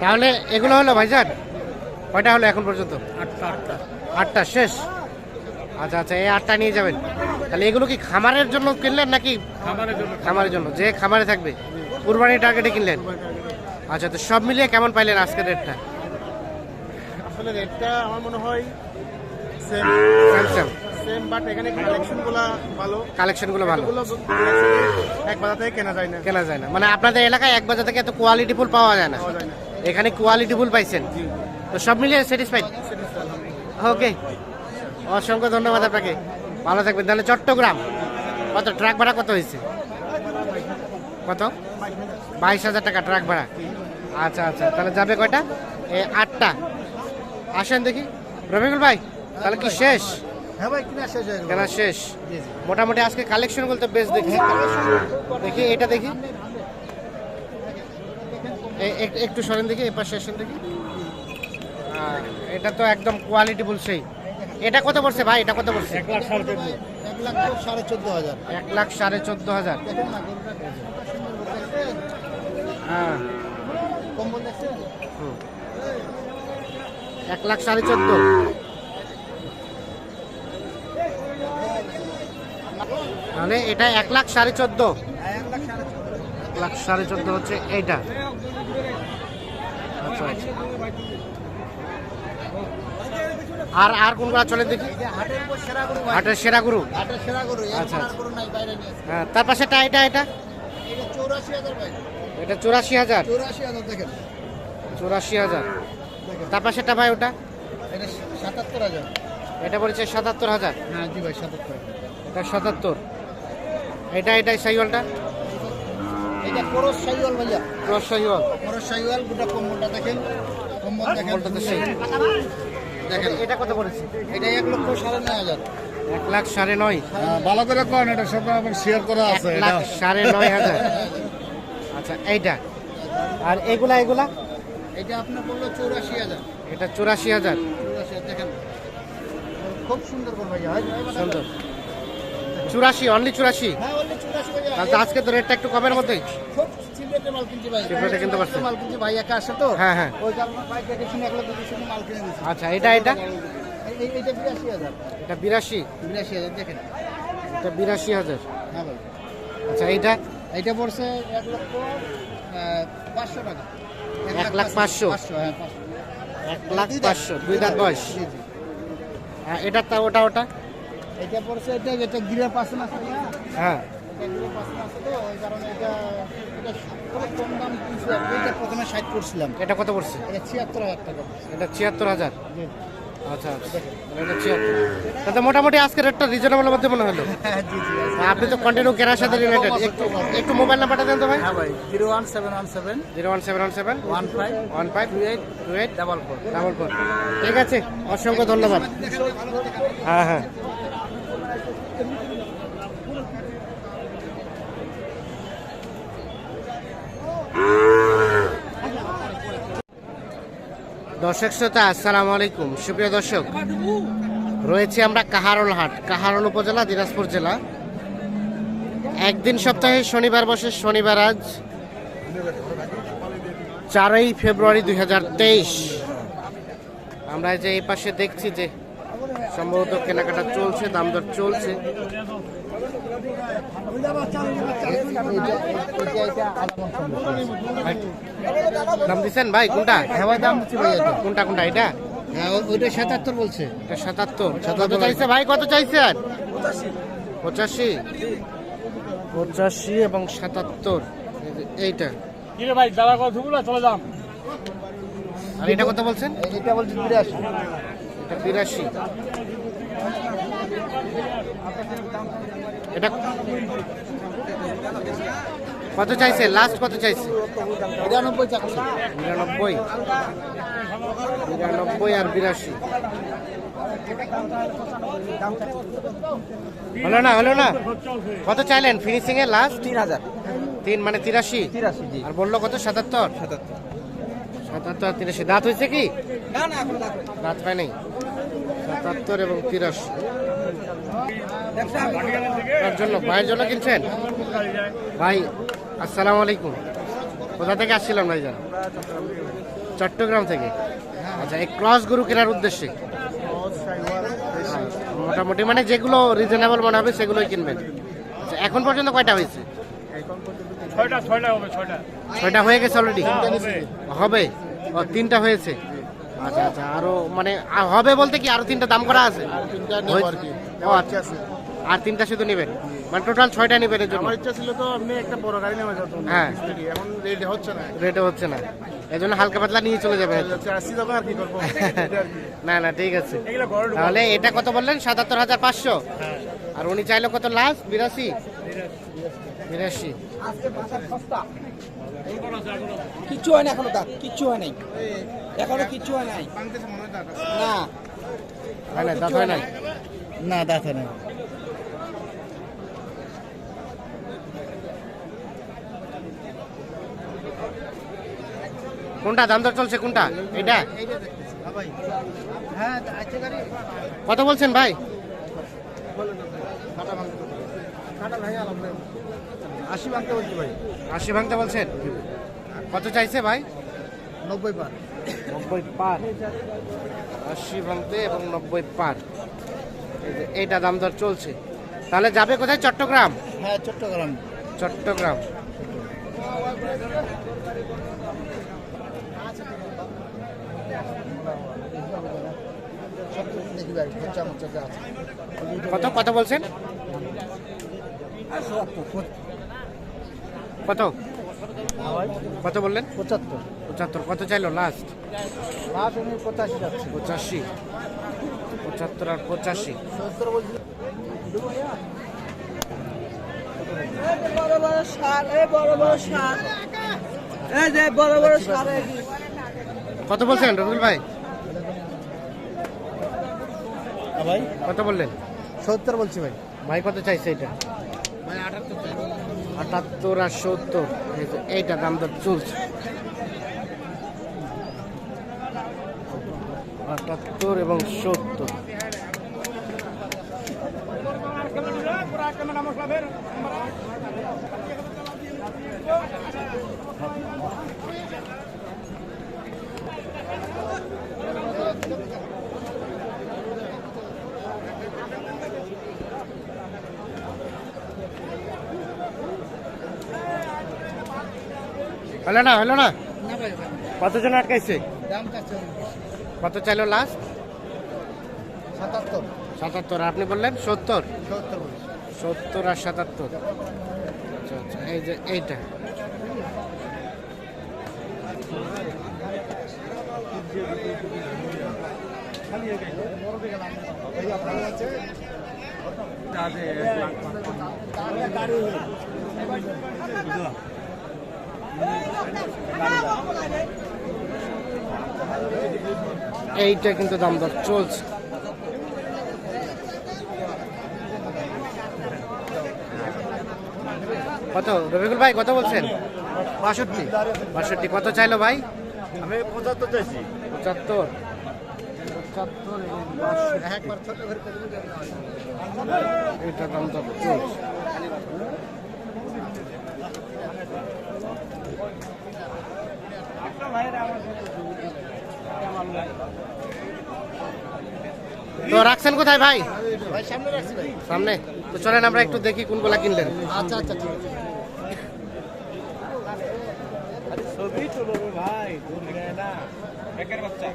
তাহলে এগুলো হলো ভাইজান, কয়টা হলো এখন পর্যন্ত? 8টা শেষ। আচ্ছা আচ্ছা, এই 8টা নিয়ে যাবেন। তাহলে এগুলো কি খামারের জন্য কিনলেন নাকি? খামারের জন্য, যে খামারে থাকবে কুরবানির টার্গেটে কিনলেন। আচ্ছা, তো সব মিলিয়ে কেমন পাইলেন আজকের রেটটা? আসলে রেটটা আমার মনে হয় সেম সেম, বাট এখানে কালেকশনগুলো ভালো। এক বাজার থেকে কেনা যায় না। মানে আপনাদের এলাকায় এক বাজার থেকে এত কোয়ালিটি ফুল পাওয়া যায় না, এখানে কোয়ালিটি ফুল পাইছেন। তো সব মিলিয়ে স্যাটিসফাইড? ওকে, অসংখ্য ধন্যবাদ আপনাকে, ভালো থাকবেন। তাহলে চট্টগ্রাম কত ট্রাক ভাড়া কত হয়েছে? কত? 22,000 টাকা ট্রাক ভাড়া। আচ্ছা আচ্ছা, তাহলে যাবে কয়টা? 8টা। আসেন দেখি রবিকুল ভাই, তাহলে কি শেষ? হ্যাঁ ভাই, কেনা শেষ মোটামুটি। আজকে কালেকশন বলতে বেশ দেখছি। দেখি এটা দেখি, একটু সরেন দেখি, এ পাশে আসেন দেখি। এটা তো একদম কোয়ালিটি ফুল সেই। এটা কত পড়ছে ভাই? এটা কত পড়ছে? 1,14,500। 1,14,500। হ্যাঁ, 1,14,500। তাহলে এটা 1,14,500। 1,14,500 হচ্ছে এইটা। আচ্ছা আচ্ছা, আর কোনগুলো চলে দেখি? হাটের সেরা গরু। আচ্ছা, হ্যাঁ, তার পাশে এটা 84,000। 84,000। তার পাশেটা ভাই ওটা? 77,000। এটা বলছে 77,000। হ্যাঁ জি ভাই, 77। এটা 77। এটা সাইওয়ালটা? এটা ক্রস সাইওয়াল ভাইয়া। ক্রস সাইওয়াল। গোটা কম্বলটা দেখেন। কম্বলটা তো সেই। দেখেন এটা কত পড়েছে? এটা 1,09,500। 1,09,500। ভালো করে কোন, এটা সব আবার শেয়ার করা আছে। 1,09,500। আচ্ছা, এইটা আর এগুলা? এটা আপনার বললো 84,000। এটা 84,000। দেখেন খুব সুন্দর করে ভাইয়া। সুন্দর। 84, অনলি 84। হ্যাঁ, বললে 84 ভাইয়া। তাহলে তো আজকে তো রেটটা একটু কমের মধ্যেই। খুব সিলেক্টেড মাল কিনছি ভাই। সিলেক্টেড কিনতে পারছেন? মাল কিনছি ভাই, একা আসে তো। হ্যাঁ হ্যাঁ। ওই কারণে ভাই দেখে শুনে 1,00,000 মাল কিনে দিয়েছি। আচ্ছা, এটা এইটা 82,000। এটা 82। 82,000 দেখেন। এটা 82,000। হ্যাঁ ভাই। আচ্ছা, এইটা পড়ছে 1,05,000 টাকা। 1,05,000। হ্যাঁ, 1,05,000। 2 দাঁত বয়স। জি জি। হ্যাঁ, এটা ওটা। এটা পড়ছে, এটা গিরা পার্সেন্ট আছে না? হ্যাঁ, এটা গিরা পার্সেন্ট আছে তো, ওই কারণে এটা খুব কম দাম কিনছি। এটা প্রথমে 60 করছিলাম। এটা কত পড়ছে? এটা 76,000 টাকা। এটা 76,000। জি। আচ্ছা আচ্ছা, এটা 76। তাহলে মোটামুটি আজকে রেটটা রিজনেবলের মধ্যে মনে হলো। হ্যাঁ জি জি। আপনি তো কন্টিনিউ কেনার সাথে রিলেটেড। একটু মোবাইল নাম্বারটা দেন তো ভাই। হ্যাঁ ভাই, 01717 01717 15 15 28 28 44। 44। ঠিক আছে, অসংখ্য ধন্যবাদ। হ্যাঁ হ্যাঁ। দর্শক শ্রোতা, আসসালামু আলাইকুম। সুপ্রিয় দর্শক, রয়েছে আমরা কাহারোল হাট, কাহারোল উপজেলা, দিনাজপুর জেলা। একদিন সপ্তাহে শনিবার বসে। শনিবার আজ 4ই ফেব্রুয়ারি 2023। আমরা যে এই পাশে দেখছি যে সম্ভবত কেনাকাটা চলছে, দাম দর চলছে। দাম দিচ্ছেন ভাই? কোনটা? হ্যাঁ ভাই, দাম দিচ্ছি ভাই। কোনটা এটা? হ্যাঁ, ওইটা 77 বলছে। এটা 77। কত চাইছে ভাই? কত চাইছেন? 85। 85 এবং 77। এইটা ভাই দাদা কত বলে চলে যাম। আর এটা কত বলছেন? এটা বলছে 82। এটা 82। এটা কত চাইছে? লাস্ট কত চাইছে? 99 চাচ্ছে। 99 আর 82। হলো না। কত চাইলেন ফিনিশিং এ লাস্ট? 3,000। 3 মানে 83। 83 জি। আর বললো কত? 77। 77 আর 83। দাঁত হয়েছে কি? না না, এখন দাঁত পায় নাই। 77 এবং 83 তার জন্য, ভাইয়ের জন্য কিনছেন? ভাই আসসালামু আলাইকুম। কোথা থেকে আসছিলাম ভাইজান? চট্টগ্রাম থেকে। আচ্ছা, এই ক্রস গরু কেনার উদ্দেশ্যে মোটামুটি মানে যেগুলো রিজনেবল মনে হবে সেগুলোই কিনবেন। আচ্ছা, এখন পর্যন্ত কয়টা হয়েছে? ছয়টা হয়ে গেছে অলরেডি, হবে ও 3টা হয়েছে। আচ্ছা আচ্ছা, আরো মানে হবে বলতে কি আরো 3টা দাম করা আছে? ও আচ্ছা, আর 3টা শুধু নেবেন, মানে টোটাল 6টা নেবেন এর জন্য? আমার ইচ্ছা ছিল তো আপনি একটা বড় গাড়ি নেওয়া যেত, হ্যাঁ এখন রেট হচ্ছে না, রেটও হচ্ছে না, এই জন্য হালকা পাতলা নিয়ে চলে যাবে। আসছি যাবে আর কি করবো। না না ঠিক আছে, তাহলে এটা কত বললেন? 77,500। আর উনি চাইলো কত লাস্ট? 82। কিচ্ছু হয় না এখনো, দাঁত কিচ্ছু হয় নাই, এখনো কিচ্ছু হয় নাই। না হয় না, দাঁত হয় নাই। না দাঁত হয় নাই। কোনটা দাম দর চলছে? কোনটা এটা? কত বলছেন ভাই? 80 ভাঙতে বলছি ভাই। 80 ভাঙতে বলছেন? কত চাইছে ভাই? 90 পার। 90 পার, 80 ভাঙতে এবং 90 পার, এইটা দাম দর চলছে। তাহলে যাবে কোথায়? চট্টগ্রাম? হ্যাঁ চট্টগ্রাম। চট্টগ্রাম। দেখি ভাই খরচা মরচা আছে। কত কত বলছেন? কত কত বললেন? 75। 75। কত চাইলো লাস্ট? লাস্ট আমি 85 যাচ্ছে। 85। 75 আর 85। 70 বলছি। বড় বড় সার, বড় বড় সার, এই যে বড় বড় সার। কত বলছেন রবিউল ভাই? ভাই কত বললেন? 70 বলছি ভাই। ভাই কত চাইছে এটা? ভাই 78 চাই। 78 আর 70, এইটা দাম দর চলছে। 78 এবং 70। হলো না, হলো না? না ভাই ভাই কতজন আটকাইছে? দাম কাছে কত চাইলো লাস্ট? 77। 77। আপনি বললেন 70? 70 বলছি। 70 আর 77। আচ্ছা আচ্ছা, এই যে এইটা। এইটা কিন্তু দাম দর চলছে। কত রবিকুল ভাই কত বলছেন? 62। 62। কত চাইলো ভাই? আমি 75 চাইছি। 75। 75 এবং 62। একবার ছোট করে এটা দাম দর চলছে। তো রাখছেন কোথায় ভাই? ভাই সামনে রাখছি ভাই। সামনে? তো চলেন আমরা একটু দেখি কোনগুলা কিনলেন। আচ্ছা আচ্ছা ঠিক আছে। ছবি তুলো ভাই, দূর না একের বাচ্চা।